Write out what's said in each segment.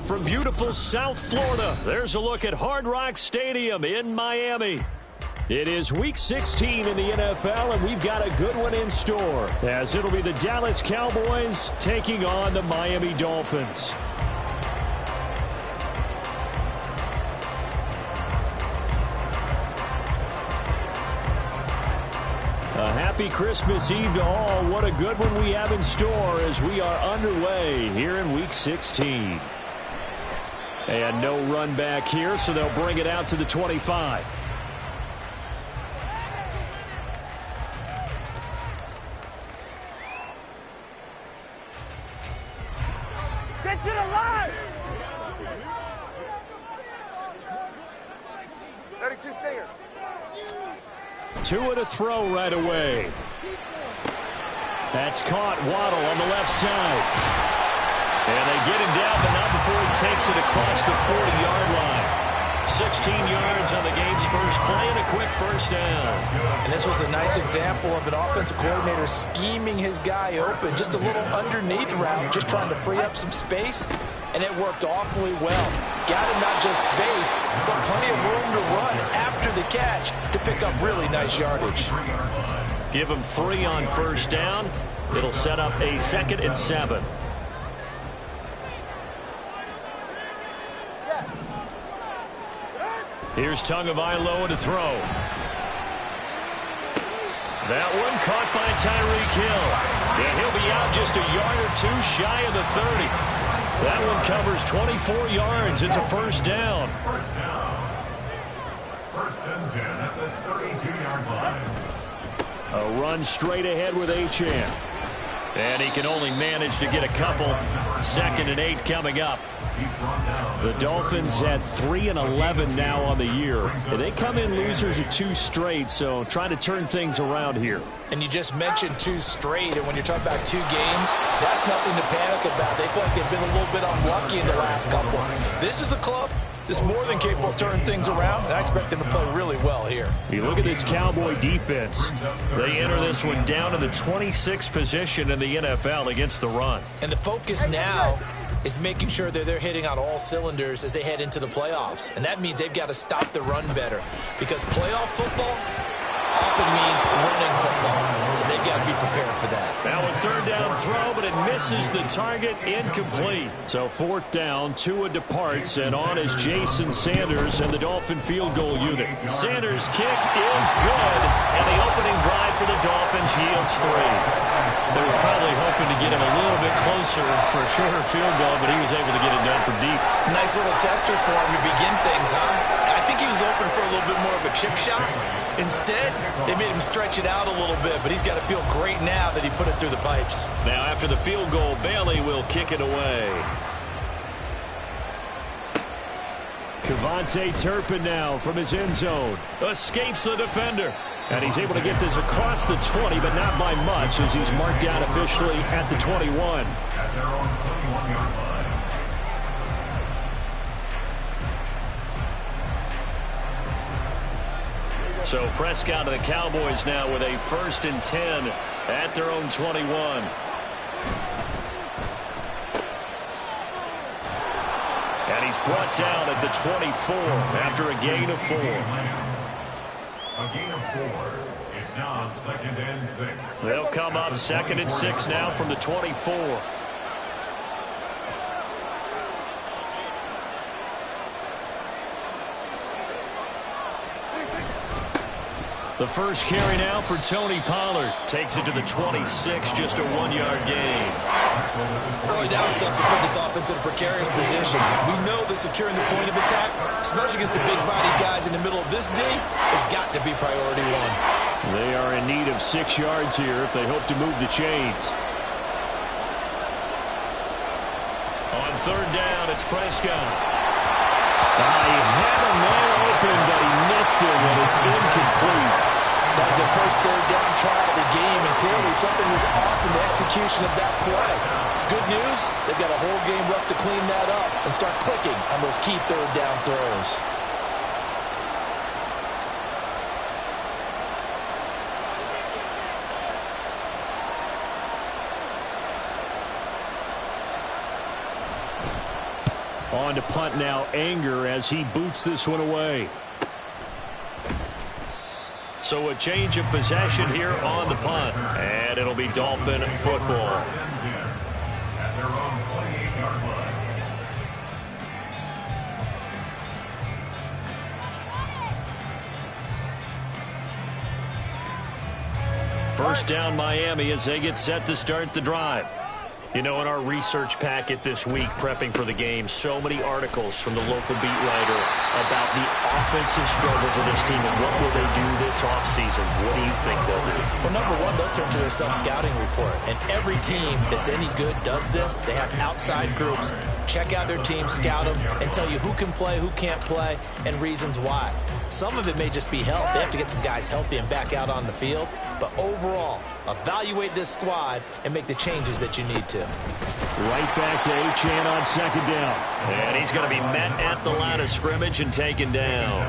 from beautiful South Florida, there's a look at Hard Rock Stadium in Miami. It is Week 16 in the NFL, and we've got a good one in store, as it'll be the Dallas Cowboys taking on the Miami Dolphins. A happy Christmas Eve to all. What a good one we have in store as we are underway here in Week 16. And no run back here, so they'll bring it out to the 25. Get to the line! 32 stinger. Two to throw right away. That's caught. Waddle on the left side. And they get him down, but not before he takes it across the 40-yard line. 16 yards on the game's first play and a quick first down. And this was a nice example of an offensive coordinator scheming his guy open. Just a little underneath route, just trying to free up some space. And it worked awfully well. Got him not just space, but plenty of room to run after the catch to pick up really nice yardage. Give him 3 on first down. It'll set up a 2nd and 7. Here's Tagovailoa to throw. That one caught by Tyreek Hill. And he'll be out just a yard or two shy of the 30. That one covers 24 yards. It's a first down. First and 10 at the 32-yard line. A run straight ahead with Achane. And he can only manage to get a couple. 2nd and 8 coming up. The Dolphins at 3-11 now on the year. And they come in losers of 2 straight, so trying to turn things around here. And you just mentioned 2 straight, and when you're talking about 2 games, that's nothing to panic about. They feel like they've been a little bit unlucky in the last couple. This is a club that's more than capable of turning things around, and I expect them to play really well here. You look at this Cowboy defense. They enter this one down in the 26th position in the NFL against the run. And the focus now is making sure that they're hitting on all cylinders as they head into the playoffs. And that means they've got to stop the run better, because playoff football often means running football. So they've got to be prepared for that. Now a 3rd down throw, but it misses the target, incomplete. So 4th down, Tua departs, and on is Jason Sanders and the Dolphin field goal unit. Sanders' kick is good, and the opening drive for the Dolphins yields 3. They were probably hoping to get him a little bit closer for a shorter field goal, but he was able to get it done from deep. Nice little tester for him to begin things, huh? I think he was open for a little bit more of a chip shot. Instead, they made him stretch it out a little bit, but he's got to feel great now that he put it through the pipes. Now after the field goal, Bailey will kick it away. Kevontae Turpin now from his end zone. Escapes the defender. And he's able to get this across the 20, but not by much, as he's marked down officially at the 21. At their own 21-yard line. So Prescott to the Cowboys now with a 1st and 10 at their own 21. And he's brought down at the 24 after a gain of 4. A gain of 4. It's now 2nd and 6. They'll come up 2nd and 6 now from the 24. The first carry now for Tony Pollard. Takes it to the 26, just a 1-yard gain. Early down stuff to put this offense in a precarious position. We know that securing the point of attack, especially against the big-bodied guys in the middle of this D, has got to be priority 1. They are in need of 6 yards here if they hope to move the chains. On 3rd down, it's Prescott. He had a man open, but he missed it, and it's incomplete. That was the first 3rd down try of the game, and clearly something was off in the execution of that play. Good news, they've got a whole game left to clean that up and start clicking on those key 3rd down throws. On to punt now, Anger, as he boots this one away. So a change of possession here on the punt. And it'll be Dolphin football. At their own 28-yard line. First down Miami as they get set to start the drive. You know, in our research packet this week, prepping for the game, so many articles from the local beat writer about the offensive struggles of this team and what will they do this offseason. What do you think they'll do? Well, number one, they'll turn to their self-scouting report. And every team that's any good does this. They have outside groups. Check out their team, scout them, and tell you who can play, who can't play, and reasons why. Some of it may just be health. They have to get some guys healthy and back out on the field. But overall, evaluate this squad and make the changes that you need to. Right back to Achane on second down. And he's going to be met at the line of scrimmage and taken down.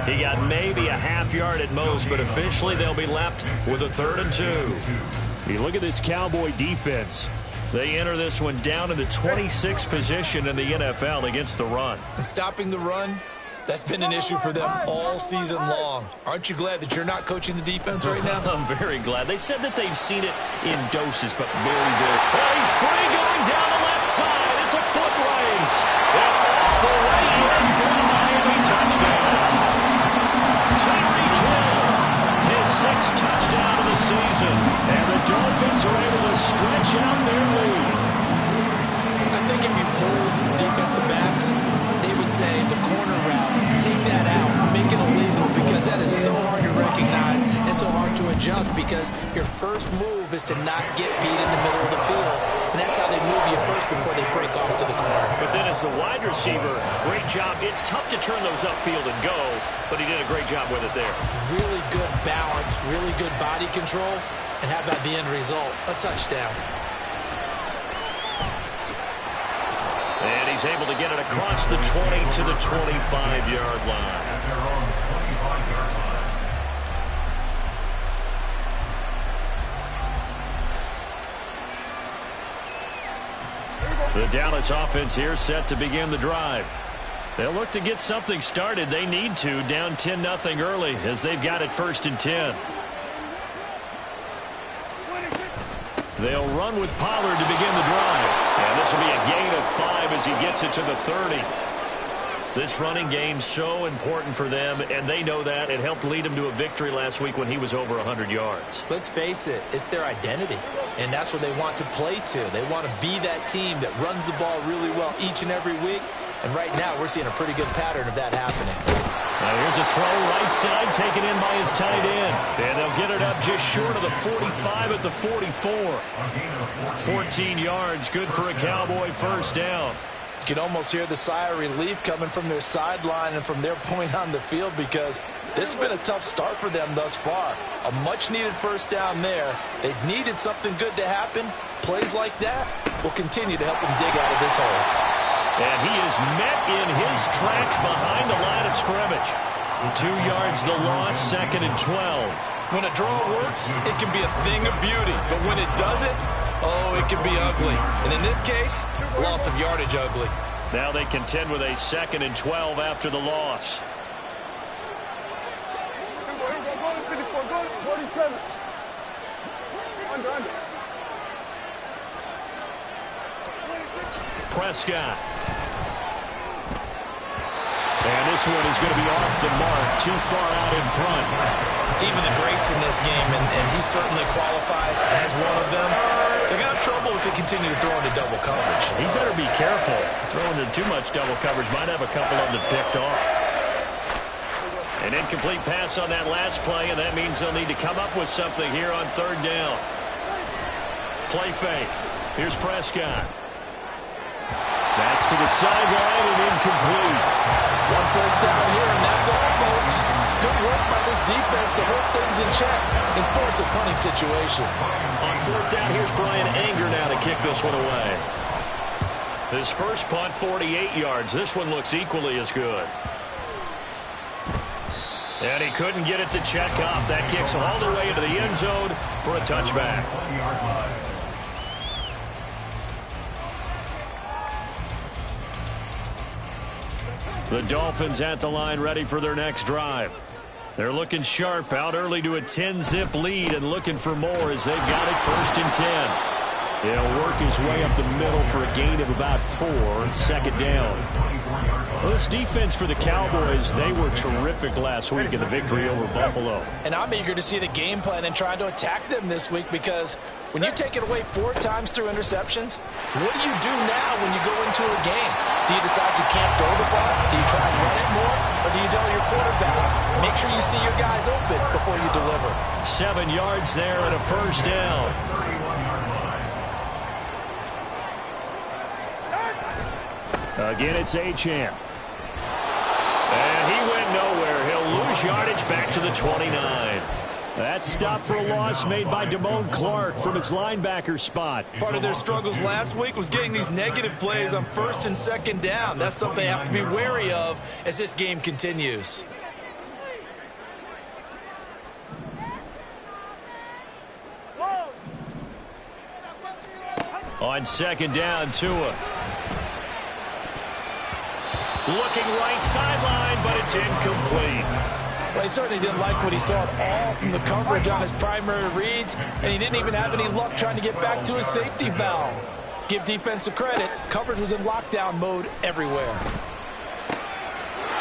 He got maybe a half yard at most, but officially they'll be left with a 3rd and 2. You look at this Cowboy defense. They enter this one down in the 26th position in the NFL against the run. And stopping the run, that's been an issue for them all season long. Aren't you glad that you're not coaching the defense right now? I'm very glad. They said that they've seen it in doses, but very, very. Oh, he's free going down the left side. It's a foot race. And off the way in for the Miami touchdown. Tyreek Hill, his 6th touchdown of the season. And the Dolphins are able to stretch out their lead. I think if you pulled defensive backs, they would say the corner route, take that out, make it illegal, because that is so hard to recognize and so hard to adjust, because your first move is to not get beat in the middle of the field, and that's how they move you first before they break off to the corner. But then as the wide receiver, great job. It's tough to turn those upfield and go, but he did a great job with it there. Really good balance, really good body control, and how about the end result? A touchdown. And he's able to get it across the 20 to the 25-yard line. At their own 25-yard line. The Dallas offense here set to begin the drive. They'll look to get something started. They need to, down 10-0 early as they've got it 1st and 10. They'll run with Pollard to begin the drive. And this will be a gain of 5 as he gets it to the 30. This running game so important for them, and they know that. It helped lead them to a victory last week when he was over 100 yards. Let's face it, it's their identity, and that's what they want to play to. They want to be that team that runs the ball really well each and every week, and right now we're seeing a pretty good pattern of that happening. Now here's a throw right side taken in by his tight end. And they'll get it up just short of the 45 at the 44. 14 yards, good for a Cowboy first down. You can almost hear the sigh of relief coming from their sideline and from their point on the field, because this has been a tough start for them thus far. A much-needed first down there. They needed something good to happen. Plays like that will continue to help them dig out of this hole. And he is met in his tracks behind the line of scrimmage. 2 yards the loss, 2nd and 12. When a draw works, it can be a thing of beauty. But when it doesn't, oh, it can be ugly. And in this case, loss of yardage ugly. Now they contend with a 2nd and 12 after the loss. Prescott. And this one is going to be off the mark, too far out in front. Even the greats in this game, and he certainly qualifies as one of them, they're going to have trouble if they continue to throw into double coverage. He better be careful. Throwing into too much double coverage might have a couple of them picked off. An incomplete pass on that last play, and that means they'll need to come up with something here on 3rd down. Play fake. Here's Prescott. That's to the sideline and incomplete. One first down here, and that's all, folks. Good work by this defense to hold things in check and force a punting situation. On 4th down, here's Brian Anger now to kick this one away. His first punt, 48 yards. This one looks equally as good. And he couldn't get it to check up. That kicks all the way into the end zone for a touchback. The Dolphins at the line ready for their next drive. They're looking sharp, out early to a 10-zip lead and looking for more as they've got it 1st and 10. He'll work his way up the middle for a gain of about 4, 2nd down. Well, this defense for the Cowboys, they were terrific last week in the victory over Buffalo. And I'm eager to see the game plan and trying to attack them this week, because when you take it away 4 times through interceptions, what do you do now when you go into a game? Do you decide you can't throw the ball? Do you try and run it more? Or do you tell your quarterback, make sure you see your guys open before you deliver? 7 yards there and a 1st down. Again, it's Achane. And he went nowhere. He'll lose yardage back to the 29. That stop for a loss made by Damone Clark from his linebacker spot. Part of their struggles last week was getting these negative plays on 1st and 2nd down. That's something they have to be wary of as this game continues. On 2nd down, Tua. Looking right sideline, but it's incomplete. Well, he certainly didn't like what he saw at all from the coverage on his primary reads, and he didn't even have any luck trying to get back to his safety valve. Give defense a credit. Coverage was in lockdown mode everywhere.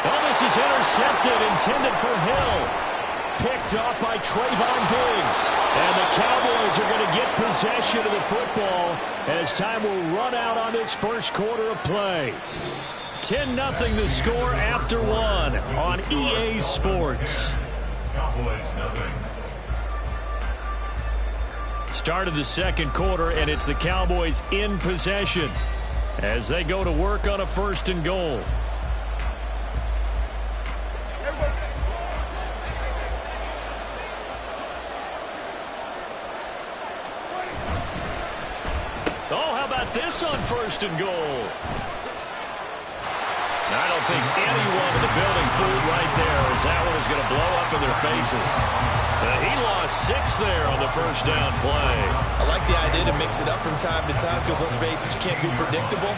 Well, this is intercepted, intended for Hill. Picked off by Trayvon Diggs. And the Cowboys are going to get possession of the football as time will run out on this 1st quarter of play. 10-0 the score after 1 on EA Sports. Cowboys nothing. Start of the 2nd quarter, and it's the Cowboys in possession as they go to work on a 1st and goal. Oh, how about this on 1st and goal? I don't think anyone in the building fooled right there, as that one is going to blow up in their faces. He lost 6 there on the 1st down play. I like the idea to mix it up from time to time because, let's face it, you can't be predictable.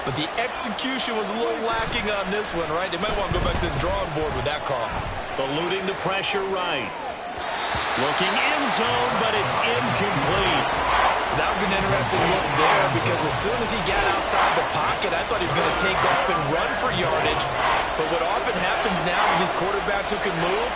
But the execution was a little lacking on this one, right? They might want to go back to the drawing board with that call. Eluding the pressure right. Looking end zone, but it's incomplete. That was an interesting look there because as soon as he got outside the pocket, I thought he was going to take off and run for yardage. But what often happens now with these quarterbacks who can move,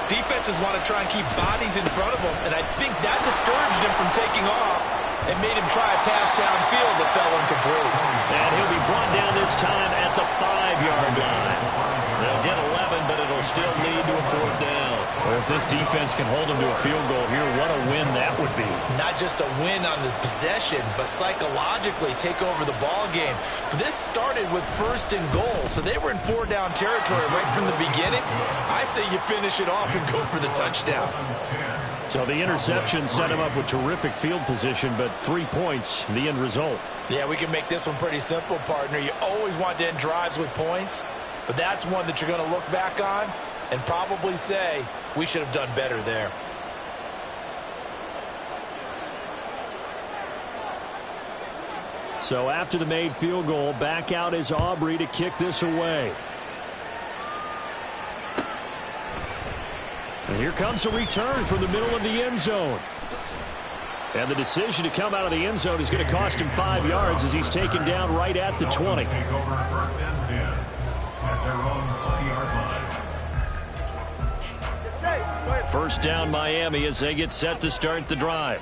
defenses want to try and keep bodies in front of them, and I think that discouraged him from taking off and made him try a pass downfield that fell incomplete. And he'll be brought down this time at the 5-yard line. They'll get 11, but it'll still lead to a 4th down. Well, if this defense can hold them to a field goal here, what a win that would be. Not just a win on the possession, but psychologically take over the ball game. But this started with 1st and goal, so they were in 4-down territory right from the beginning. I say you finish it off and go for the touchdown. So the interception set him up with terrific field position, but 3 points, the end result. Yeah, we can make this one pretty simple, partner. You always want to end drives with points, but that's one that you're going to look back on and probably say, we should have done better there. So after the made field goal, back out is Aubrey to kick this away. And here comes a return from the middle of the end zone. And the decision to come out of the end zone is going to cost him 5 yards as he's taken down right at the 20. Take over 1st and 10 at their own 20-yard line. 1st down Miami as they get set to start the drive.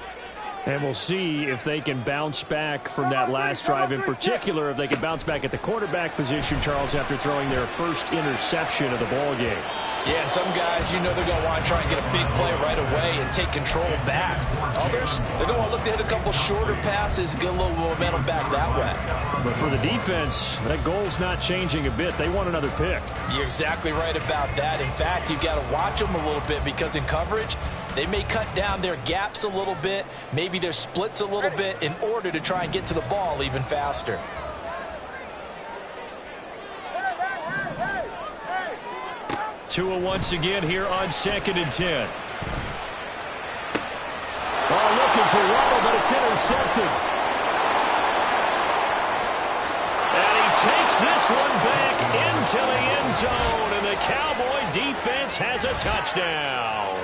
And we'll see if they can bounce back from that last drive, in particular if they can bounce back at the quarterback position, Charles, after throwing their first interception of the ball game. Yeah, and some guys, you know they're going to want to try and get a big play right away and take control back. Others, they're going to look to hit a couple shorter passes, get a little momentum back that way. But for the defense, that goal's not changing a bit. They want another pick. You're exactly right about that. In fact, you've got to watch them a little bit because in coverage, they may cut down their gaps a little bit, maybe their splits a little bit in order to try and get to the ball even faster. Tua once again here on 2nd and 10. Oh, looking for Waddle, but it's intercepted. And he takes Knocks this one back into the end zone, and the Cowboy defense has a touchdown.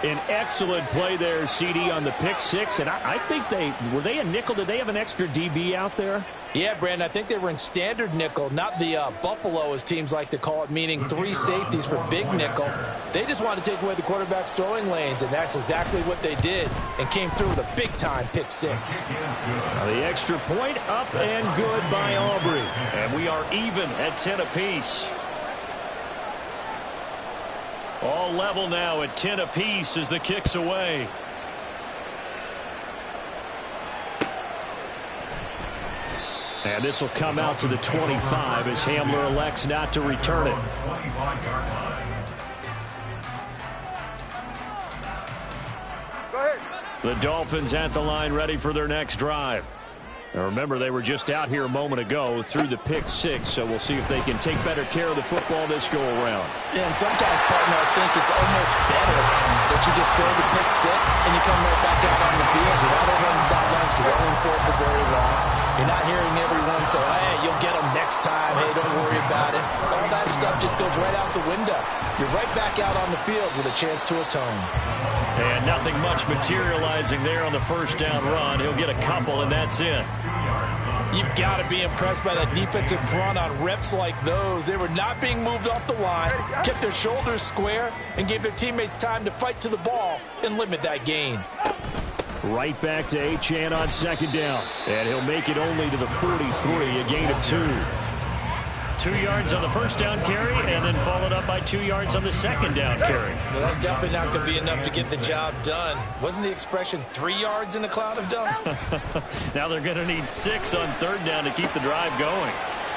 An excellent play there, CD, on the pick six. And I think were they a nickel? Did they have an extra DB out there? Yeah, Brandon, I think they were in standard nickel, not the Buffalo, as teams like to call it, meaning 3 safeties for big nickel. They just wanted to take away the quarterback's throwing lanes, and that's exactly what they did, and came through with a big-time pick six. The extra point up and good by Aubrey. And we are even at 10 apiece. All level now at 10 apiece as the kick's away. And this will come out to the 25 as Hamler elects not to return it. Go ahead. The Dolphins at the line ready for their next drive. Now remember, they were just out here a moment ago through the pick six, so we'll see if they can take better care of the football this go-around. Yeah, and sometimes, partner, I think it's almost better that you just throw the pick six and you come right back out on the field. You're not over on the sidelines dwelling for it for very long. You're not hearing everyone say, hey, you'll get them next time. Hey, don't worry about it. All that stuff just goes right out the window. You're right back out on the field with a chance to atone. And nothing much materializing there on the first down run. He'll get a couple, and that's it. You've got to be impressed by that defensive front on reps like those. They were not being moved off the line, kept their shoulders square, and gave their teammates time to fight to the ball and limit that gain. Right back to Achane on second down. And he'll make it only to the 43, a gain of 2. 2 yards on the first down carry, and then followed up by 2 yards on the second down carry. Well, that's definitely not going to be enough to get the job done. Wasn't the expression 3 yards in a cloud of dust? Now they're going to need 6 on third down to keep the drive going.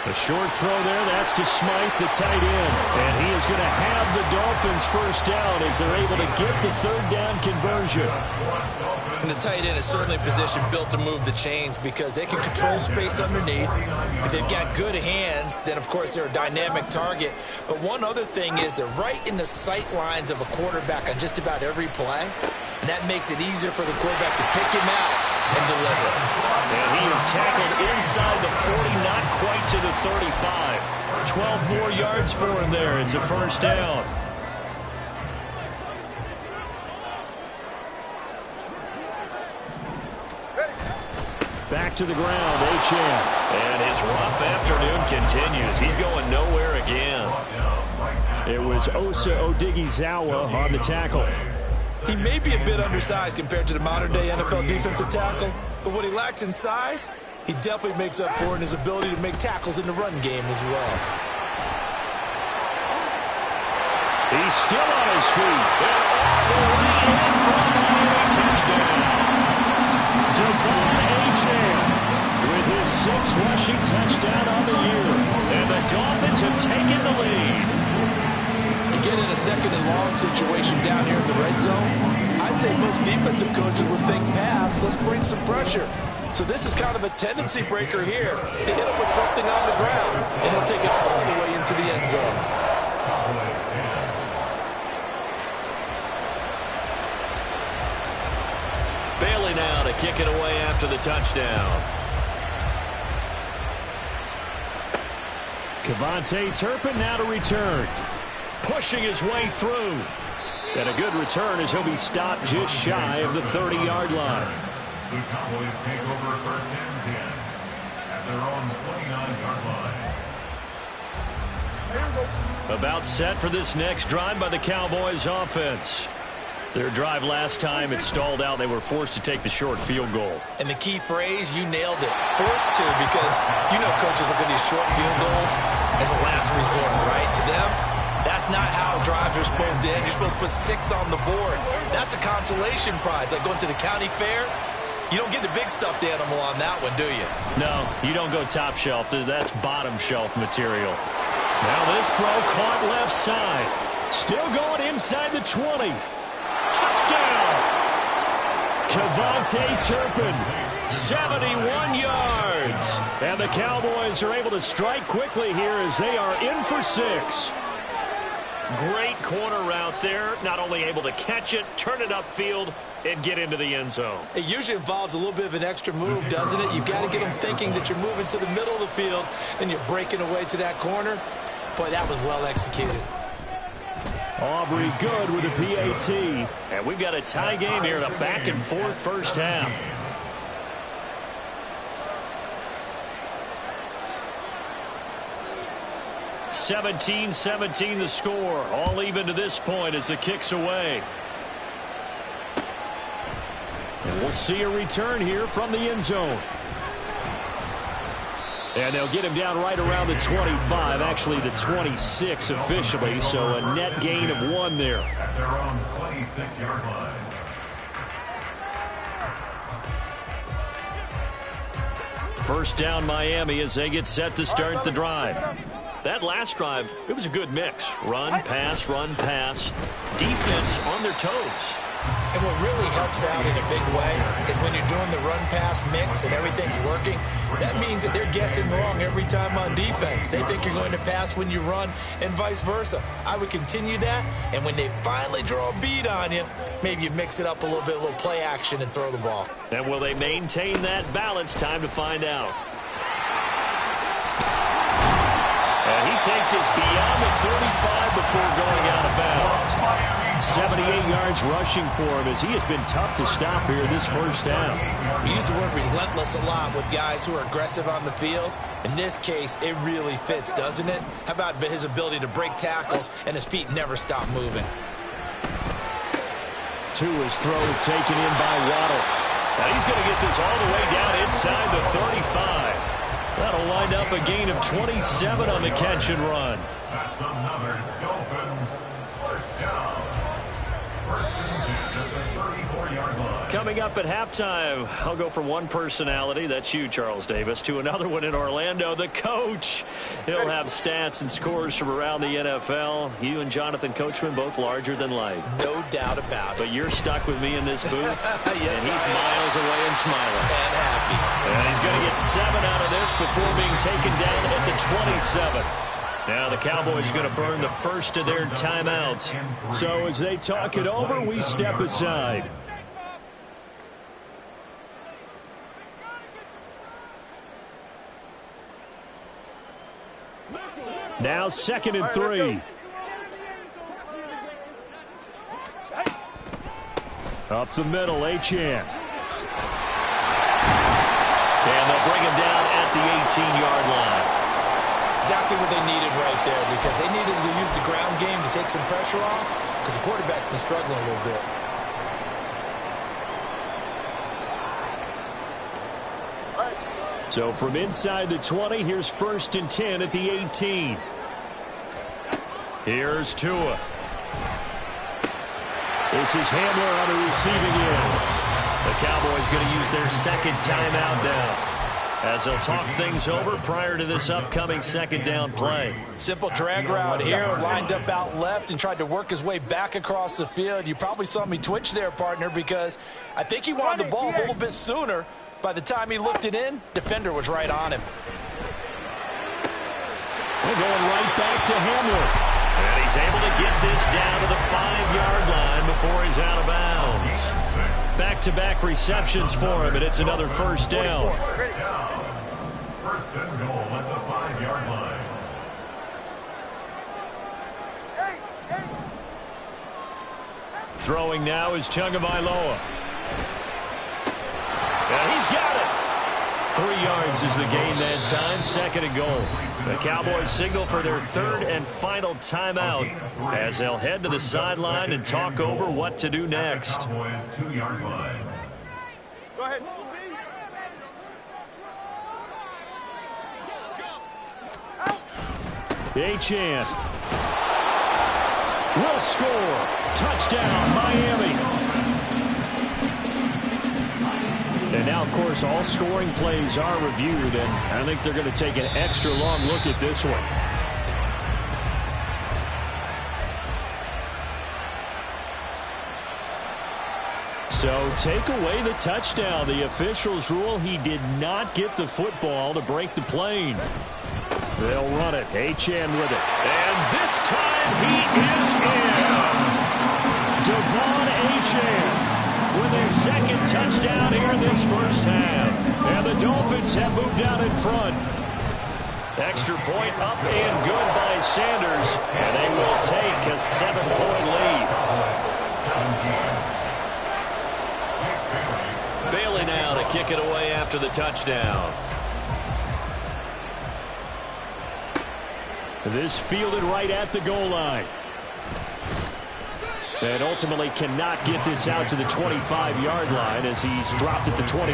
A short throw there, that's to Smythe, the tight end. And he is going to have the Dolphins first down as they're able to get the third down conversion. And the tight end is certainly a position built to move the chains because they can control space underneath. If they've got good hands, then of course they're a dynamic target. But one other thing is they're right in the sight lines of a quarterback on just about every play. And that makes it easier for the quarterback to pick him out and deliver. And he is tackled inside the 40, not quite to the 35. 12 more yards for him there. It's a first down. Back to the ground, Achane. And his rough afternoon continues. He's going nowhere again. It was Osa Odighizuwa on the tackle. He may be a bit undersized compared to the modern-day NFL defensive tackle, but what he lacks in size, he definitely makes up for in his ability to make tackles in the run game as well. He's still on his feet. And all the way in for a Miami touchdown. Devon Achane with his 6th rushing touchdown on the year. And the Dolphins have taken the lead. Get in a second and long situation down here in the red zone, I'd say most defensive coaches would think pass, let's bring some pressure. So this is kind of a tendency breaker here. They hit him with something on the ground, and he'll take it all the way into the end zone. Bailey now to kick it away after the touchdown. Kevontae Turpin now to return. Pushing his way through. And a good return as he'll be stopped just shy of the 30-yard line. The Cowboys take over first and 10 at their own 29-yard line. About set for this next drive by the Cowboys offense. Their drive last time, it stalled out. They were forced to take the short field goal. And the key phrase, you nailed it. Forced to, because you know coaches look at these short field goals as a last resort, right? To them, that's not how drives are supposed to end. You're supposed to put 6 on the board. That's a consolation prize. Like going to the county fair, you don't get the big stuffed animal on that one, do you? No, you don't go top shelf. That's bottom shelf material. Now this throw caught left side. Still going inside the 20. Touchdown! Kevontae Turpin, 71 yards. And the Cowboys are able to strike quickly here as they are in for 6. Great corner route there. Not only able to catch it, turn it upfield, and get into the end zone. It usually involves a little bit of an extra move, doesn't it? You've got to get them thinking that you're moving to the middle of the field and you're breaking away to that corner. Boy, that was well executed. Aubrey good with a PAT. And we've got a tie game here in a back-and-forth first half. (17-17) the score. All even to this point as the kick's away. And we'll see a return here from the end zone. And they'll get him down right around the 25, actually the 26 officially, so a net gain of 1 there. At their own 26-yard line. First down Miami as they get set to start the drive. That last drive, it was a good mix. Run, pass, defense on their toes. And what really helps out in a big way is when you're doing the run-pass mix and everything's working, that means that they're guessing wrong every time on defense. They think you're going to pass when you run and vice versa. I would continue that, and when they finally draw a bead on you, maybe you mix it up a little bit, a little play action, and throw the ball. And will they maintain that balance? Time to find out. And he takes us beyond the 35 before going out of bounds. 78 yards rushing for him as he has been tough to stop here this first half. We use the word relentless a lot with guys who are aggressive on the field. In this case, it really fits, doesn't it? How about his ability to break tackles and his feet never stop moving? Tua's throw is taken in by Waddle. Now he's going to get this all the way down inside the 35. That'll wind up a gain of 27 on the catch and run. That's another Dolphins first down. First and 10 at the 34-yard line. Coming up at halftime, I'll go from one personality, that's you, Charles Davis, to another one in Orlando, the coach. He'll have stats and scores from around the NFL. You and Jonathan Coachman, both larger than life. No doubt about it. But you're stuck with me in this booth, Yes, and he's miles away and smiling. And happy. And he's going to get 7 out of this before being taken down at the 27. Now the Cowboys going to burn the first of their timeouts. So as they talk it over, we step aside. Now 2nd and 3. Up the middle, Achane. And they'll bring him down at the 18-yard line. Exactly what they needed right there, because they needed to use the ground game to take some pressure off, because the quarterback's been struggling a little bit. So from inside the 20, here's 1st and 10 at the 18. Here's Tua. This is Hamler on the receiving end. The Cowboys going to use their 2nd timeout now, as they'll talk things over prior to this upcoming 2nd down play. Simple drag route here, lined up out left and tried to work his way back across the field. You probably saw me twitch there, partner, because I think he wanted the ball a little bit sooner. By the time he looked it in, defender was right on him. We're going right back to Hamler. And he's able to get this down to the 5-yard line before he's out of bounds. Back-to-back receptions for him, and it's another first down. First and goal at the 5-yard line. Throwing now is Tagovailoa. And he's got it. 3 yards is the gain that time. 2nd and goal. The Cowboys signal for their 3rd and final timeout as they'll head to the sideline and talk over what to do next. Cowboys 2-yard line. Go ahead. Achane will score. Touchdown, Miami. And now, of course, all scoring plays are reviewed, and I think they're going to take an extra long look at this one. So take away the touchdown. The officials rule he did not get the football to break the plane. They'll run it. Achane with it. And this time he is in. Devon Achane with their second touchdown here in this first half. And the Dolphins have moved out in front. Extra point up and good by Sanders, and they will take a 7-point lead. Bailey now to kick it away after the touchdown. This fielded right at the goal line. And ultimately cannot get this out to the 25-yard line as he's dropped at the 23.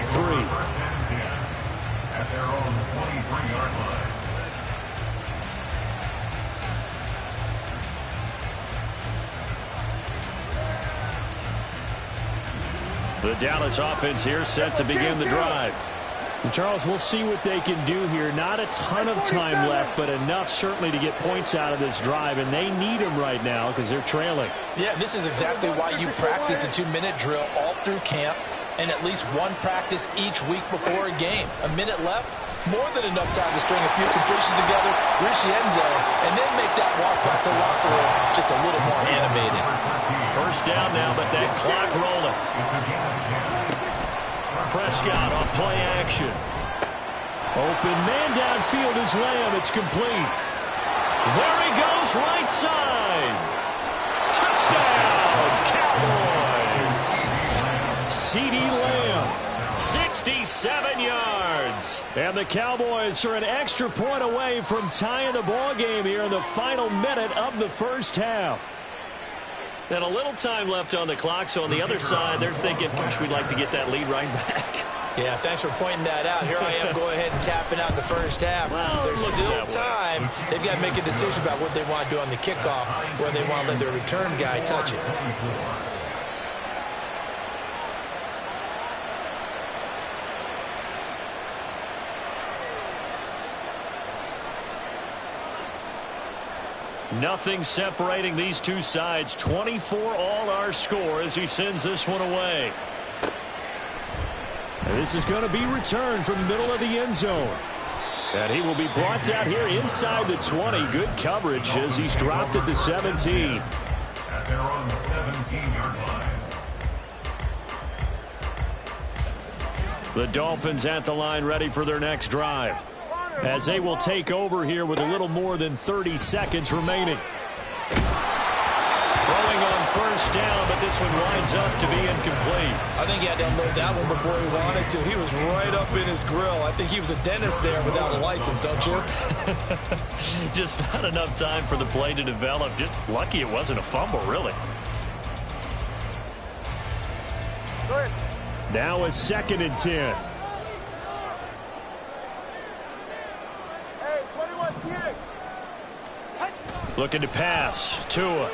At their own 23-yard line. The Dallas offense here set to begin the drive. And Charles, we'll see what they can do here. Not a ton of time left, but enough certainly to get points out of this drive, and they need them right now because they're trailing. Yeah, this is exactly why you practice a 2-minute drill all through camp and at least one practice each week before a game. A minute left, more than enough time to string a few completions together, reach the end zone, and then make that walk back to the locker room just a little more animated. First down now, but that clock rolling. Prescott on play action. Open man downfield is Lamb. It's complete. There he goes, right side. Touchdown, Cowboys. CeeDee Lamb, 67 yards. And the Cowboys are an extra point away from tying the ball game here in the final minute of the first half. And a little time left on the clock, so on the other side, they're thinking, gosh, we'd like to get that lead right back. Yeah, thanks for pointing that out. Here I am, go ahead and tapping out the first half. Well, there's still time. They've got to make a decision about what they want to do on the kickoff, where they want to let their return guy touch it. Nothing separating these two sides. 24 all our score as he sends this one away. And this is going to be returned from the middle of the end zone. And he will be brought down here inside the 20. Good coverage as he's dropped at the 17. At their own 17-yard line. The Dolphins at the line ready for their next drive, as they will take over here with a little more than 30 seconds remaining. Throwing on first down, but this one winds up to be incomplete. I think he had to unload that one before he wanted to. He was right up in his grill. I think he was a dentist there without a license, don't you? Just not enough time for the play to develop. Just lucky it wasn't a fumble, really. Now a 2nd and 10. Looking to pass. Tua.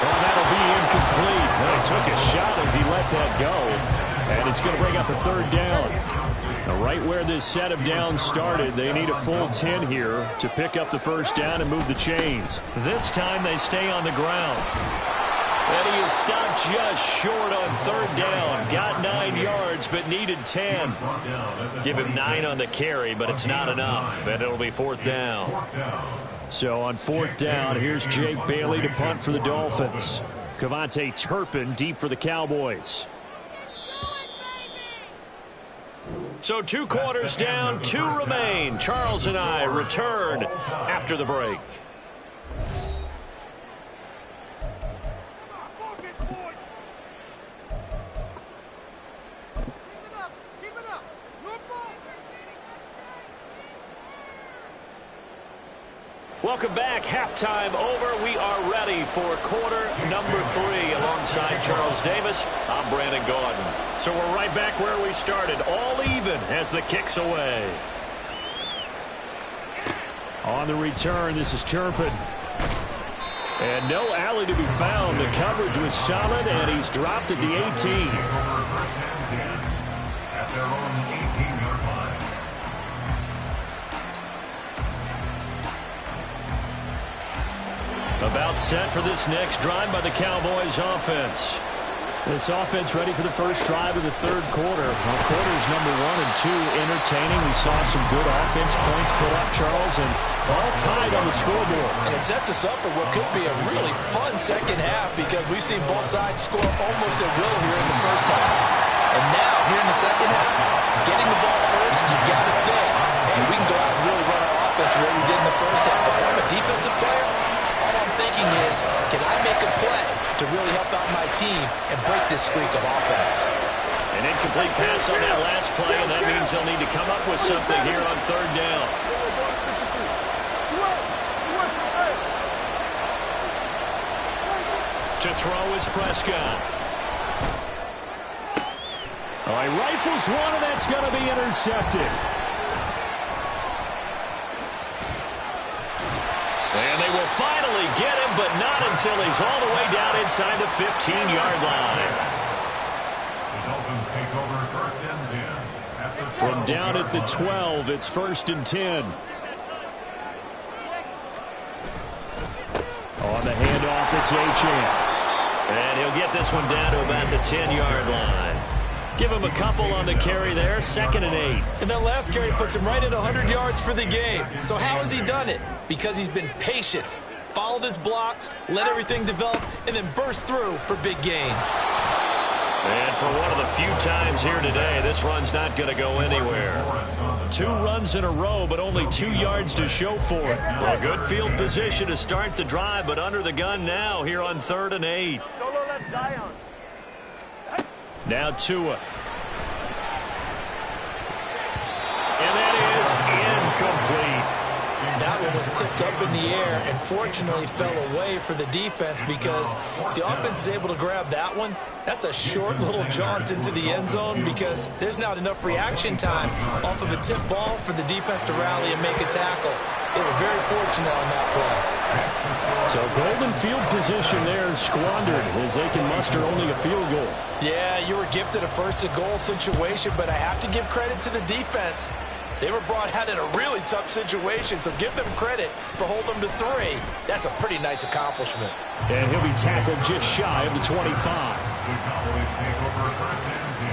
Well, that'll be incomplete. Well, he took a shot as he let that go. And it's going to bring up a 3rd down. Now, right where this set of downs started, they need a full 10 here to pick up the first down and move the chains. This time they stay on the ground. And he is stopped just short on 3rd down. Got 9 yards, but needed 10. Give him 9 on the carry, but it's not enough. And it'll be 4th down. So on 4th down, here's Jake Bailey to punt for the Dolphins. Cavante Turpin deep for the Cowboys. So 2 quarters down, 2 remain. Charles and I return after the break. Welcome back. Halftime over. We are ready for quarter number 3 alongside Charles Davis. I'm Brandon Gordon. So we're right back where we started. All even as the kick's away. On the return, this is Turpin. And no alley to be found. The coverage was solid, and he's dropped at the 18. At their own 18-yard line. About set for this next drive by the Cowboys offense. This offense ready for the first drive of the third quarter. Well, quarters number 1 and 2 entertaining. We saw some good offense points put up, Charles, and all tied on the scoreboard. And it sets us up for what could be a really fun second half because we've seen both sides score almost at will here in the first half. And now, here in the second half, getting the ball first, you've got to think, hey, we can go out and really run our offense the way we did in the first half. If I'm a defensive player, all I'm thinking is, can I make a play to really help out my team and break this streak of offense? An incomplete pass on that last play, and that means they'll need to come up with something here on third down. To throw is Prescott. Oh, he rifles one, and that's going to be intercepted. And they will finally get him, but not until he's all the way down inside the 15-yard line. The Dolphins take over first and 10. From down at the 12, it's first and 10. On the handoff, it's Achane. And he'll get this one down to about the 10-yard line. Give him a couple on the carry there, 2nd and 8. And that last carry puts him right at 100 yards for the game. So how has he done it? Because he's been patient, followed his blocks, let everything develop, and then burst through for big gains. And for one of the few times here today, this run's not going to go anywhere. 2 runs in a row, but only 2 yards to show for it. A good field position to start the drive, but under the gun now here on 3rd and 8. Now Tua. And that is incomplete. That one was tipped up in the air and fortunately fell away for the defense because if the offense is able to grab that one, that's a short little jaunt into the end zone because there's not enough reaction time off of a tip ball for the defense to rally and make a tackle. They were very fortunate on that play. So golden field position there squandered as they can muster only a field goal. Yeah, you were gifted a first-and-goal situation, but I have to give credit to the defense. They were brought out in a really tough situation, so give them credit for holding them to 3. That's a pretty nice accomplishment. And he'll be tackled just shy of the 25. The Cowboys take over first and 10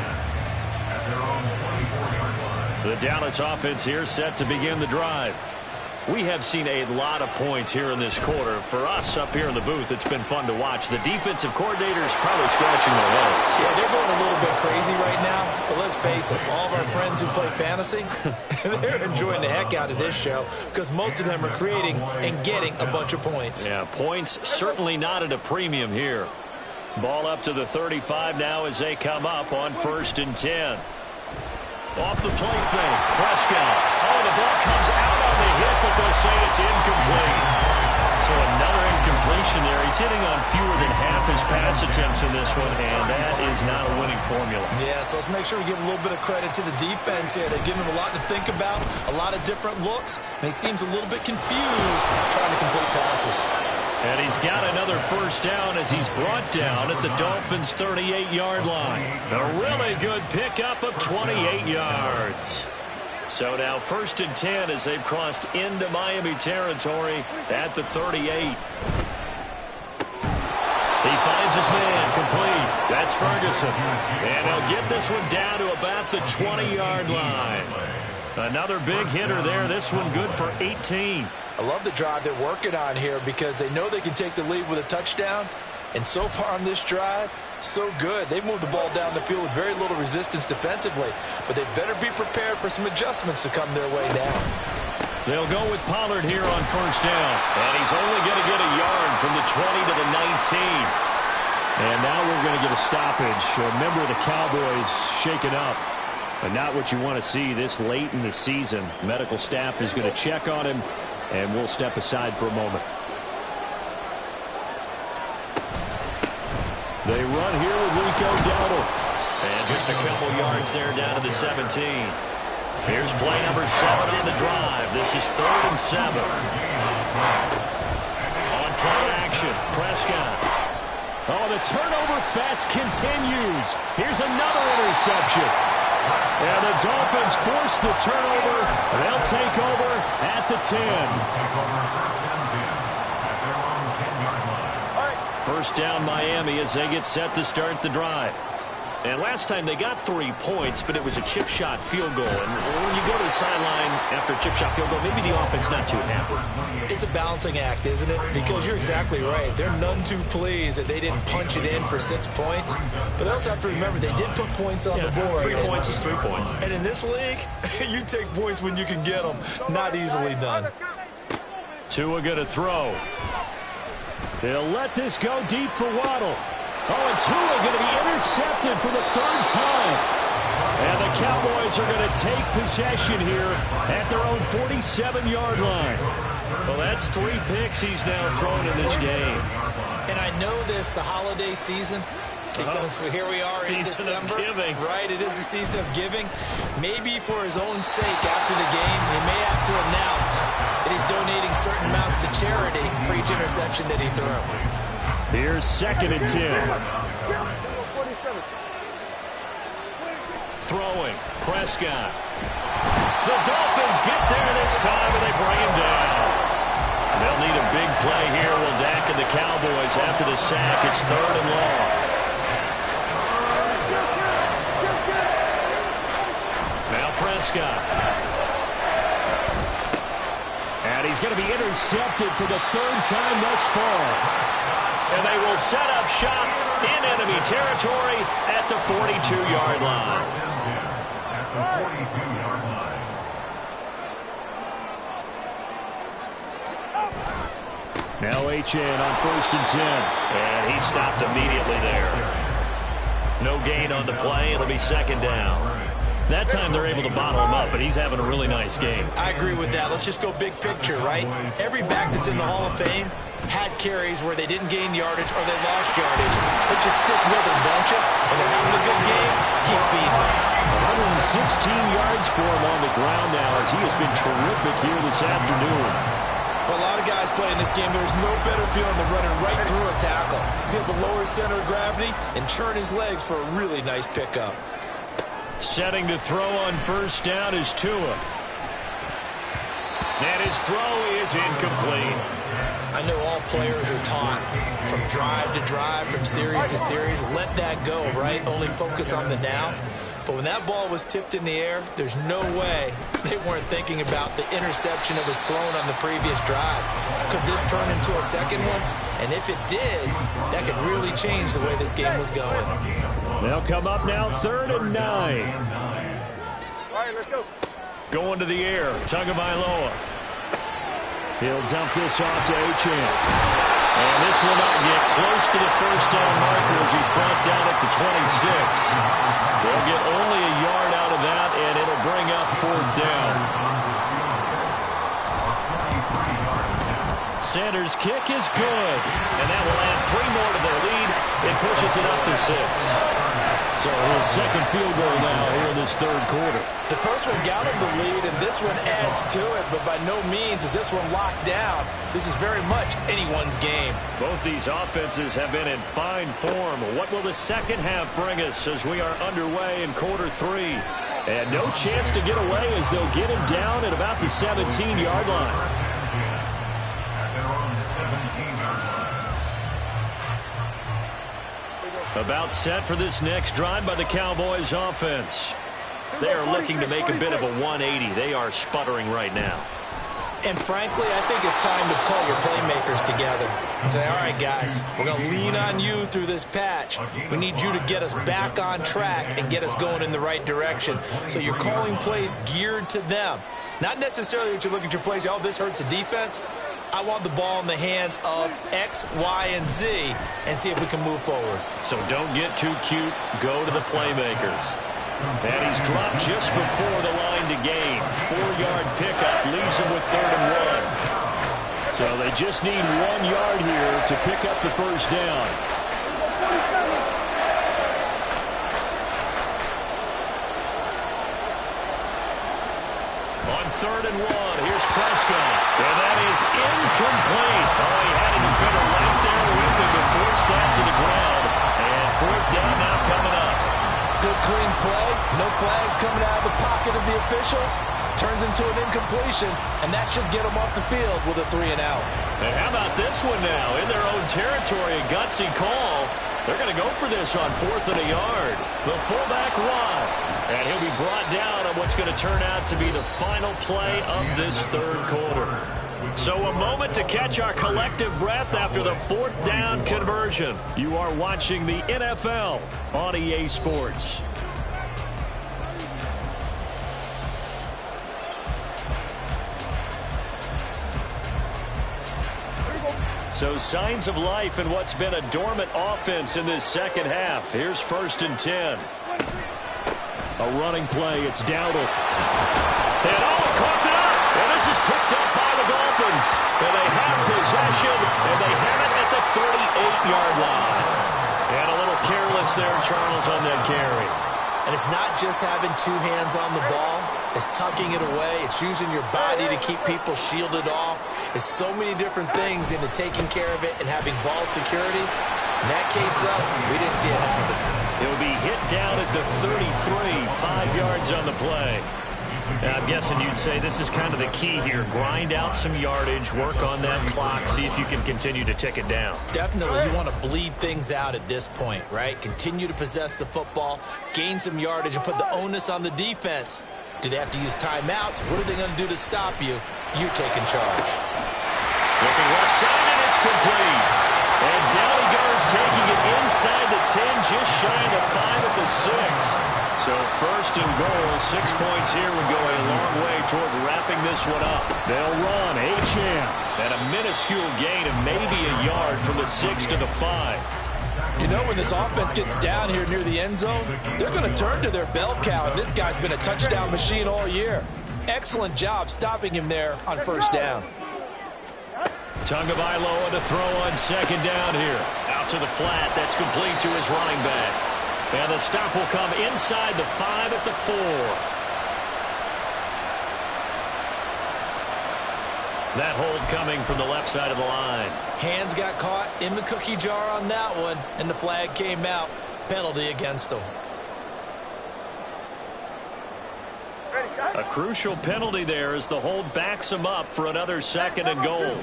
at their own 24-yard line. The Dallas offense here set to begin the drive. We have seen a lot of points here in this quarter. For us up here in the booth, it's been fun to watch. The defensive coordinators probably scratching their heads. Yeah, they're going a little bit crazy right now. But let's face it, all of our friends who play fantasy, they're enjoying the heck out of this show because most of them are creating and getting a bunch of points. Yeah, points certainly not at a premium here. Ball up to the 35 now as they come up on 1st and 10. Off the play fake, Prescott. Oh, the ball comes out on the hit, but they'll say it's incomplete. So another incompletion there. He's hitting on fewer than half his pass attempts in this one, and that is not a winning formula. Yeah, so let's make sure we give a little bit of credit to the defense here. They've given him a lot to think about, a lot of different looks, and he seems a little bit confused trying to complete passes. And he's got another first down as he's brought down at the Dolphins' 38-yard line. A really good pickup of 28 yards. So now 1st and 10 as they've crossed into Miami territory at the 38. He finds his man complete. That's Ferguson. And he'll get this one down to about the 20-yard line. Another big hitter there. This one good for 18. I love the drive they're working on here because they know they can take the lead with a touchdown. And so far on this drive, so good. They moved the ball down the field with very little resistance defensively. But they better be prepared for some adjustments to come their way now. They'll go with Pollard here on 1st down. And he's only going to get a yard from the 20 to the 19. And now we're going to get a stoppage. A member of the Cowboys shaken up. But not what you want to see this late in the season. Medical staff is going to check on him, and we'll step aside for a moment. They run here with Rico Dowdle. And just a couple yards there down to the 17. Here's play number 7 on the drive. This is 3rd and 7. On play action, Prescott. Oh, the turnover fest continues. Here's another interception. And the Dolphins force the turnover. They'll take over at the 10. First down Miami as they get set to start the drive. And last time they got 3 points, but it was a chip shot field goal. And when you go to the sideline after a chip shot field goal, maybe the offense not too happy. It's a balancing act, isn't it? Because you're exactly right. They're none too pleased that they didn't punch it in for 6 points. But they also have to remember they did put points on the board. 3 points is 3 points. And in this league, you take points when you can get them. Not easily done. Tua going to throw. He'll let this go deep for Waddle. Oh, and Tua going to be intercepted for the 3rd time. And the Cowboys are going to take possession here at their own 47-yard line. Well, that's 3 picks he's now thrown in this game. And I know this, the holiday season, because here we are in December. Season of giving. Right, it is the season of giving. Maybe for his own sake after the game, he may have to announce that he's donating certain amounts to charity for each interception that he threw. Here's 2nd and 10. Throwing. Prescott. The Dolphins get there this time, and they bring him down. They'll need a big play here. Will Dak and the Cowboys after the sack. It's 3rd and long. Now Prescott. And he's going to be intercepted for the 3rd time thus far. And they will set up shop in enemy territory at the 42-yard line. At the 42-yard line. Now H.N. on 1st and 10. And he stopped immediately there. No gain on the play. It'll be 2nd down. That time they're able to bottle him up, but he's having a really nice game. I agree with that. Let's just go big picture, right? Every back that's in the Hall of Fame had carries where they didn't gain yardage or they lost yardage. But you stick with them, don't you? When they're having a good game, keep feeding them. 116 yards for him on the ground now as he has been terrific here this afternoon. For a lot of guys playing this game, there's no better feeling than running right through a tackle. He's able to lower his center of gravity and churn his legs for a really nice pickup. Setting to throw on 1st down is Tua. And his throw is incomplete. I know all players are taught from drive to drive, from series to series, let that go, right? Only focus on the now. But when that ball was tipped in the air, there's no way they weren't thinking about the interception that was thrown on the previous drive. Could this turn into a second one? And if it did, that could really change the way this game was going. They'll come up now 3rd and 9. All right, let's go. Going to the air, Tagovailoa. He'll dump this off to H.N. And this will not get close to the 1st down marker as he's brought down at the 26. They'll get only a yard out of that, and it'll bring up 4th down. Sanders' kick is good, and that will add 3 more to their lead. It pushes it up to 6. So his 2nd field goal now here in this 3rd quarter. The first one got him the lead, and this one adds to it, but by no means is this one locked down. This is very much anyone's game. Both these offenses have been in fine form. What will the second half bring us as we are underway in quarter 3? And no chance to get away as they'll get him down at about the 17-yard line. About set for this next drive by the Cowboys offense. They are looking to make a bit of a 180. They are sputtering right now. And frankly, I think it's time to call your playmakers together and say, all right, guys, we're going to lean on you through this patch. We need you to get us back on track and get us going in the right direction. So you're calling plays geared to them. Not necessarily that you look at your plays, oh, this hurts the defense. I want the ball in the hands of X, Y, and Z and see if we can move forward. So don't get too cute. Go to the playmakers. And he's dropped just before the line to gain. 4-yard pickup leaves him with 3rd and 1. So they just need 1 yard here to pick up the 1st down. On 3rd and 1, here's Prescott. And that is incomplete. Oh, he had a defender right there with him to force that to the ground. And 4th down now coming up. Good clean play, no flags coming out of the pocket of the officials. Turns into an incompletion, and that should get them off the field with a 3-and-out. And how about this one now? In their own territory, a gutsy call. They're going to go for this on 4th and a yard. The fullback run. And he'll be brought down on what's going to turn out to be the final play of this third quarter. So a moment to catch our collective breath after the 4th down conversion. You are watching the NFL on EA Sports. So signs of life in what's been a dormant offense in this second half. Here's 1st and 10. A running play. It's Dowdle. And coughed it up. And this is picked up by the Dolphins. And they have possession. And they have it at the 38-yard line. And a little careless there, Charles, on that carry. And it's not just having two hands on the ball. It's tucking it away. It's using your body to keep people shielded off. It's so many different things into taking care of it and having ball security. In that case, though, we didn't see it happen. He'll be hit down at the 33, 5 yards on the play. And I'm guessing you'd say this is kind of the key here. Grind out some yardage, work on that clock, see if you can continue to tick it down. Definitely, you want to bleed things out at this point, right? Continue to possess the football, gain some yardage, and put the onus on the defense. Do they have to use timeouts? What are they going to do to stop you? You're taking charge. Looking left side, and it's complete. And down he goes, taking it inside the 10, just shy of the 5 at the 6. So 1st and goal, 6 points here would go a long way toward wrapping this one up. They'll run, Achane, and a minuscule gain of maybe a yard from the 6 to the 5. You know, when this offense gets down here near the end zone, they're going to turn to their bell cow, and this guy's been a touchdown machine all year. Excellent job stopping him there on 1st down. Tagovailoa to throw on 2nd down here. Out to the flat. That's complete to his running back. And the stop will come inside the 5 at the 4. That hold coming from the left side of the line. Hands got caught in the cookie jar on that one, and the flag came out. Penalty against him. A crucial penalty there as the hold backs him up for another 2nd and goal.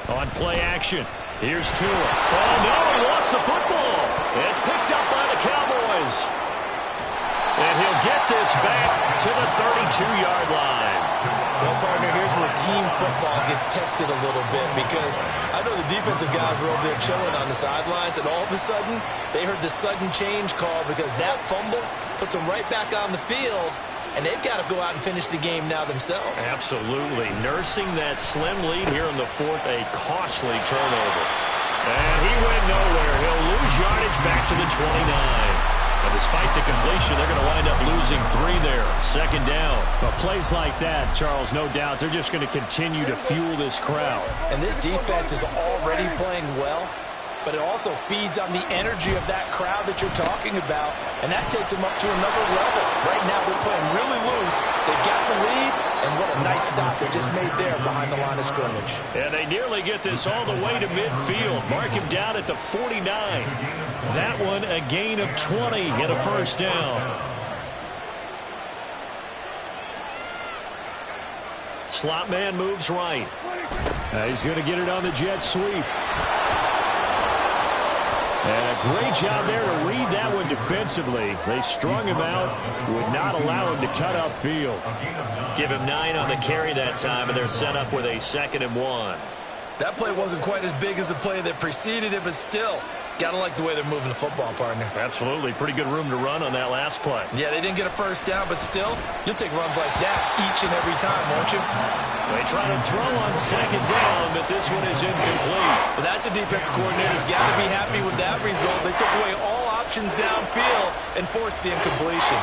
On play action, here's Tua. Oh, no, he lost the football. It's picked up by the Cowboys. And he'll get this back to the 32-yard line. Well, partner, here's where team football gets tested a little bit, because I know the defensive guys were over there chilling on the sidelines, and all of a sudden, they heard the sudden change call because that fumble puts them right back on the field, and they've got to go out and finish the game now themselves. Absolutely. Nursing that slim lead here in the 4th, a costly turnover. And he went nowhere. He'll lose yardage back to the 29. And despite the completion, they're going to wind up losing 3 there. 2nd down. But plays like that, Charles, no doubt, they're just going to continue to fuel this crowd. And this defense is already playing well, but it also feeds on the energy of that crowd that you're talking about, and that takes them up to another level. Right now, they're playing really loose. They got the lead, and what a nice stop they just made there behind the line of scrimmage. And they nearly get this all the way to midfield. Mark him down at the 49. That one, a gain of 20 and a 1st down. Slot man moves right. He's going to get it on the jet sweep. And a great job there to read that one defensively. They strung him out, would not allow him to cut upfield. Give him 9 on the carry that time, and they're set up with a 2nd and 1. That play wasn't quite as big as the play that preceded it, but still, got to like the way they're moving the football, partner. Absolutely. Pretty good room to run on that last play. Yeah, they didn't get a 1st down, but still, you'll take runs like that each and every time, won't you? They try to throw on 2nd down, but this one is incomplete. But that's a defensive coordinator's got to be happy with that result. They took away all options downfield and forced the incompletion.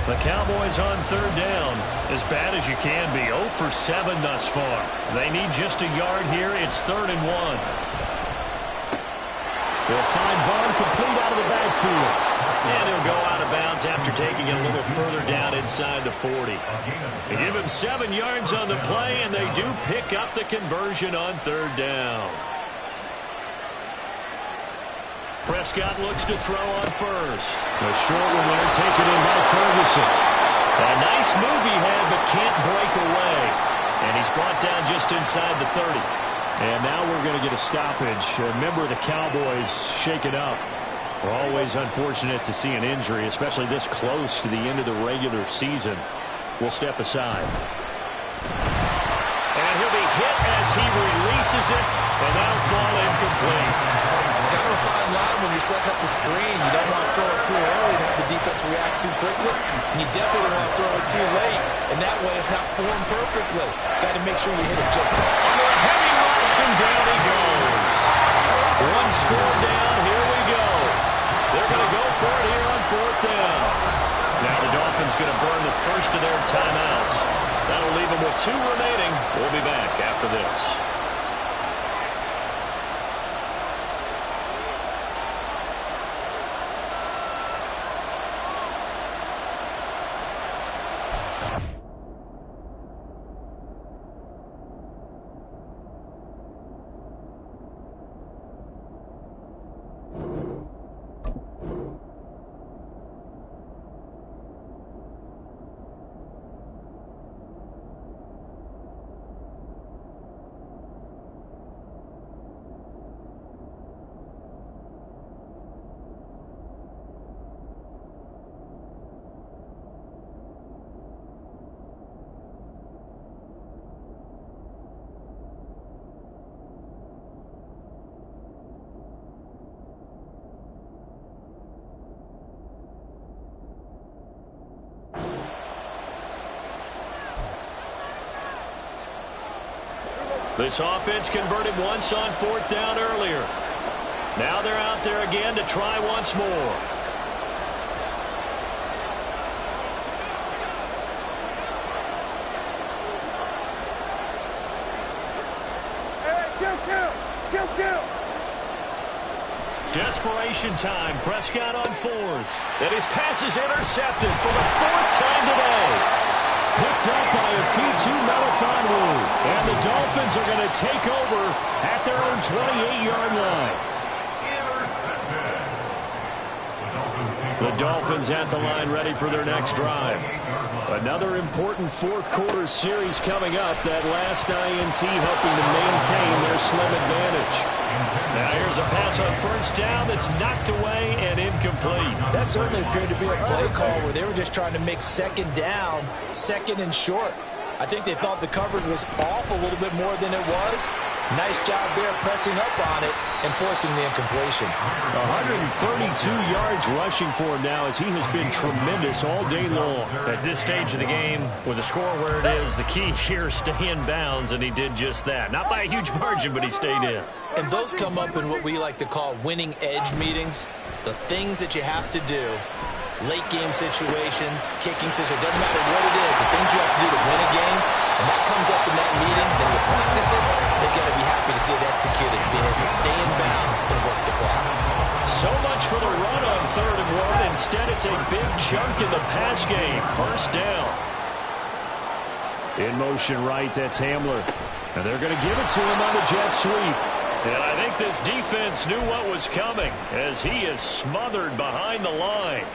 The Cowboys on 3rd down. As bad as you can be. 0 for 7 thus far. They need just a yard here. It's 3rd and 1. They'll find Vaughn complete out of the backfield. And he'll go out of bounds yards after taking it a little further down inside the 40. They give him 7 yards on the play, and they do pick up the conversion on 3rd down. Prescott looks to throw on first. The short one there taken in by Ferguson. A nice move he had, but can't break away. And he's brought down just inside the 30. And now we're going to get a stoppage. A member of the Cowboys shaken up. We're always unfortunate to see an injury, especially this close to the end of the regular season. We'll step aside. And he'll be hit as he releases it, and that'll fall incomplete. Kind of a fine line when you're setting up the screen. You don't want to throw it too early and have the defense react too quickly. And you definitely don't want to throw it too late. And that way it's not formed perfectly. Got to make sure you hit it just right. Under a heavy rush, and down he goes. 1 score down. Here we go. They're going to go for it here on 4th down. Now the Dolphins going to burn the first of their timeouts. That'll leave them with 2 remaining. We'll be back after this. This offense converted once on 4th down earlier. Now they're out there again to try once more. Desperation time. Prescott on 4th. And his pass is intercepted for the 4th time today. Picked up by a Phins Melifonwu. And the Dolphins are going to take over at their own 28-yard line. The Dolphins at the line ready for their next drive. Another important 4th quarter series coming up. That last INT helping to maintain their slim advantage. Now here's a pass on 1st down that's knocked away and incomplete. That certainly appeared to be a play call where they were just trying to make 2nd down, 2nd and short. I think they thought the coverage was off a little bit more than it was. Nice job there pressing up on it and forcing the incompletion. 132 yards rushing for him now as he has been tremendous all day long. At this stage of the game, with the score where it is, the key here is stay in bounds, and he did just that. Not by a huge margin, but he stayed in. And those come up in what we like to call winning edge meetings. The things that you have to do, late game situations, kicking situations, doesn't matter what it is, the things you have to do to win a game, and that comes up in that meeting, then you practice it, they've got to be happy to see it executed, being able to stay in bounds and work the clock. So much for the run on 3rd and 1. Instead, it's a big chunk in the pass game. 1st down. In motion right, that's Hamler. And they're going to give it to him on the jet sweep. And I think this defense knew what was coming as he is smothered behind the line.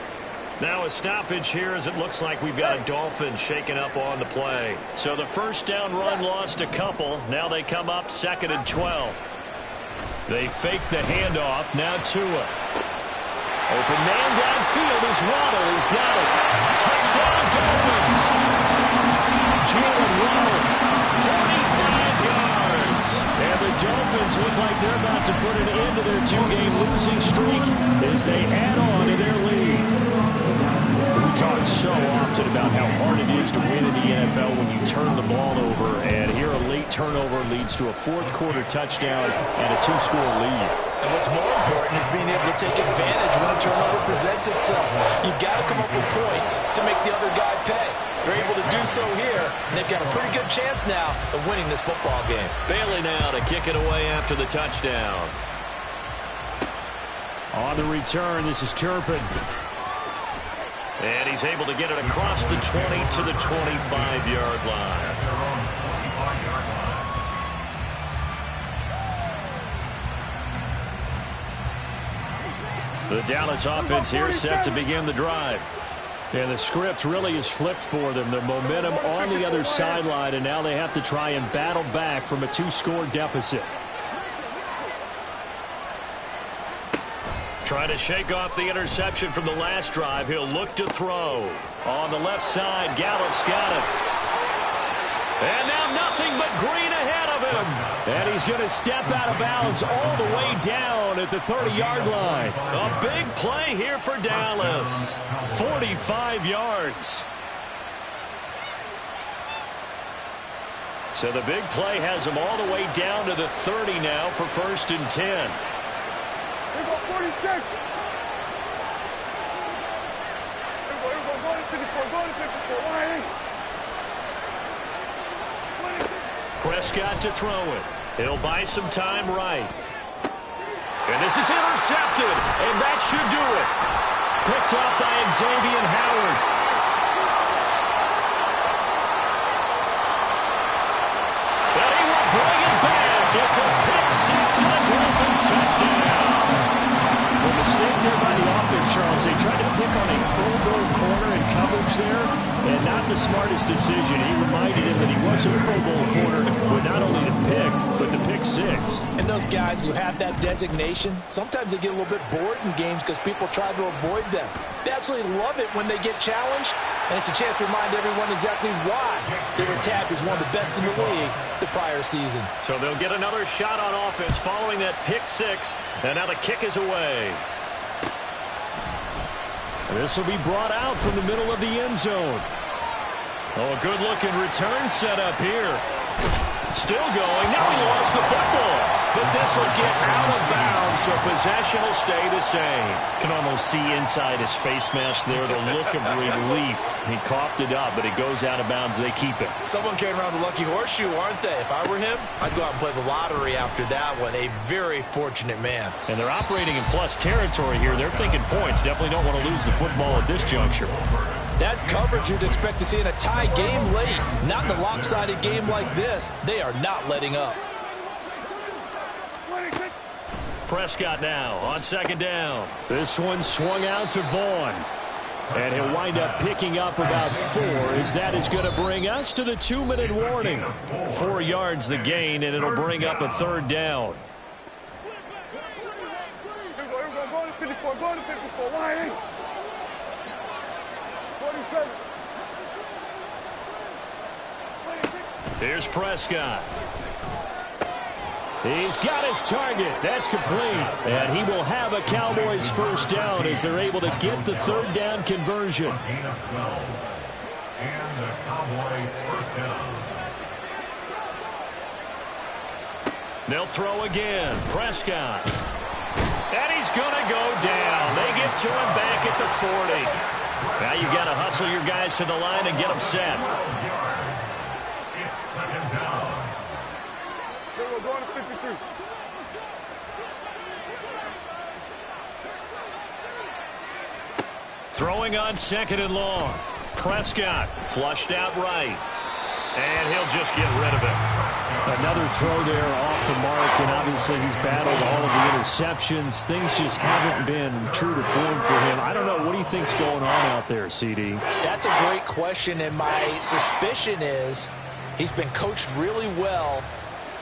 Now a stoppage here as it looks like we've got a Dolphin shaken up on the play. So the 1st down run lost a couple. Now they come up 2nd and 12. They fake the handoff. Now Tua. Open man downfield is Waddle. He's got it. Touchdown Dolphins. Jalen Waddle. 45 yards. And the Dolphins look like they're about to put an end to their 2-game losing streak as they add on to their lead. We talk so often about how hard it is to win in the NFL when you turn the ball over, and here a late turnover leads to a 4th quarter touchdown and a 2-score lead. And what's more important is being able to take advantage when a turnover presents itself. You've got to come up with points to make the other guy pay. They're able to do so here, and they've got a pretty good chance now of winning this football game. Bailey now to kick it away after the touchdown. On the return, this is Turpin. And he's able to get it across the 20 to the 25-yard line. The Dallas offense here set to begin the drive. And the script really is flipped for them. The momentum on the other sideline, and now they have to try and battle back from a 2-score deficit. Trying to shake off the interception from the last drive. He'll look to throw. On the left side, Gallup's got it. And now nothing but green ahead of him. And he's going to step out of bounds all the way down at the 30-yard line. A big play here for Dallas. 45 yards. So the big play has him all the way down to the 30 now for 1st and 10. Here go 46. Here we go, go to 54, go to 54. Why? Prescott to throw it. He'll buy some time right. And this is intercepted, and that should do it. Picked up by Xavier Howard. And he will bring it back. It's a pick six and a Dolphins touchdown. The mistake there by the offense, Charles. They tried to pick on a Pro Bowl corner in coverage there, and not the smartest decision. He reminded him that he was a Pro Bowl corner with not only the pick, but the pick six. And those guys who have that designation, sometimes they get a little bit bored in games because people try to avoid them. They absolutely love it when they get challenged, and it's a chance to remind everyone exactly why they were tagged as one of the best in the league the prior season. So they'll get another shot on offense following that pick six, and now the kick is away. This will be brought out from the middle of the end zone. Oh, a good-looking return set up here. Still going. Now he lost the football. But this will get out of bounds, so possession will stay the same. Can almost see inside his face mask there the look of relief. He coughed it up, but it goes out of bounds. They keep it. Someone carrying around the lucky horseshoe, aren't they? If I were him, I'd go out and play the lottery after that one. A very fortunate man. And they're operating in plus territory here. They're thinking points. Definitely don't want to lose the football at this juncture. That's coverage you'd expect to see in a tie game late. Not in a lopsided game like this. They are not letting up. Prescott now on 2nd down. This one swung out to Vaughn. And he'll wind up picking up about 4, as that is going to bring us to the 2-minute warning. 4 yards the gain, and it'll bring up a 3rd down. Here we go, go to 54, go to 54. Why? 47. Here's Prescott. He's got his target. That's complete. And he will have a Cowboys 1st down as they're able to get the 3rd down conversion. Gain of 12. And the Cowboy 1st down. They'll throw again. Prescott. And he's going to go down. They get to him back at the 40. Now you've got to hustle your guys to the line and get them set. It's 2nd down. Here we go, go to 53. Throwing on 2nd and long. Prescott flushed out right. And he'll just get rid of it. Another throw there off the mark, and obviously he's battled all of the interceptions. Things just haven't been true to form for him. I don't know. What do you think's going on out there, CD? That's a great question, and my suspicion is he's been coached really well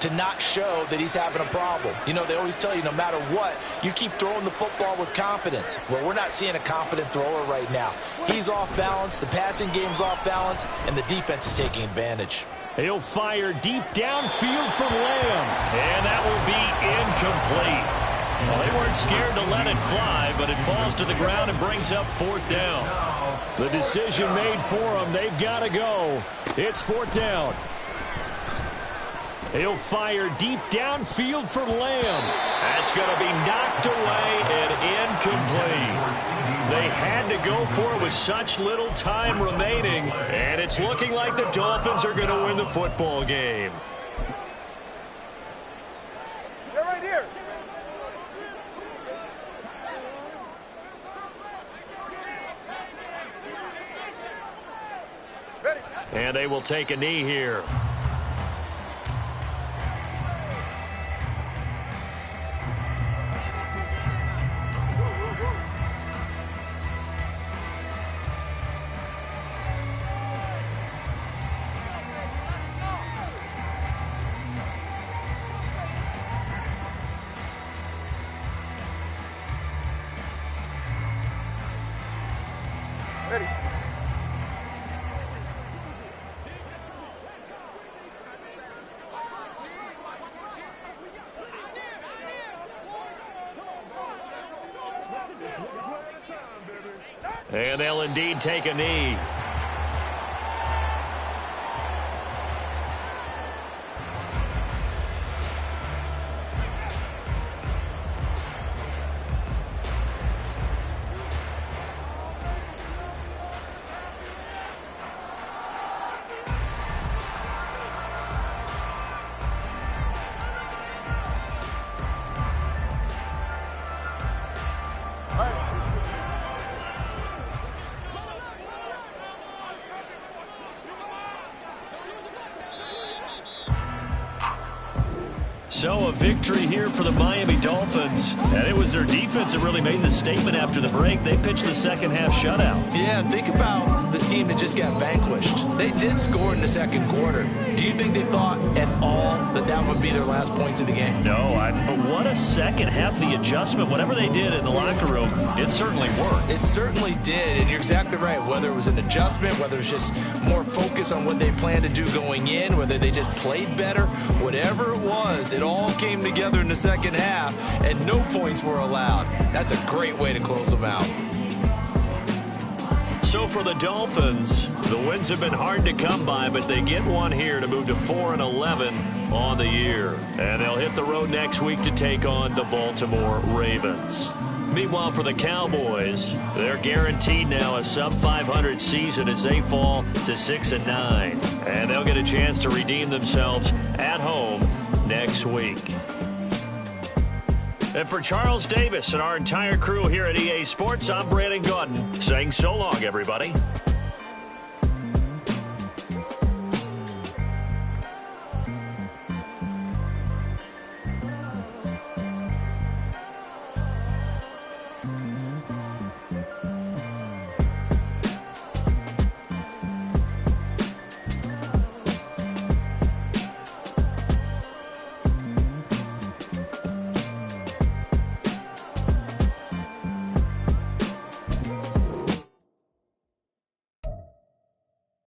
to not show that he's having a problem. You know, they always tell you no matter what, you keep throwing the football with confidence. Well, we're not seeing a confident thrower right now. He's off balance, the passing game's off balance, and the defense is taking advantage. He'll fire deep downfield for Lamb. And that will be incomplete. Well, they weren't scared to let it fly, but it falls to the ground and brings up 4th down. The decision made for them. They've got to go. It's 4th down. He'll fire deep downfield for Lamb. That's going to be knocked away and incomplete. They had to go for it with such little time remaining, and it's looking like the Dolphins are going to win the football game. They're right here. And they will take a knee here. Ready. And they'll indeed take a knee. So a victory here for the Miami Dolphins. And it was their defense that really made the statement after the break. They pitched the second half shutout. Yeah, think about the team that just got vanquished. They did score in the second quarter. Do you think they thought at all that that would be their last points of the game? No, but what a second half, the adjustment. Whatever they did in the locker room, it certainly worked. It certainly did, and you're exactly right. Whether it was an adjustment, whether it was just more focus on what they planned to do going in, whether they just played better, whatever it was, it all came together in the second half, and no points were allowed. That's a great way to close them out. So for the Dolphins, the wins have been hard to come by, but they get one here to move to 4-11 on the year. And they'll hit the road next week to take on the Baltimore Ravens. Meanwhile, for the Cowboys, they're guaranteed now a sub-500 season as they fall to 6-9. And they'll get a chance to redeem themselves at home next week. And for Charles Davis and our entire crew here at EA Sports, I'm Brandon Gaudin saying so long, everybody.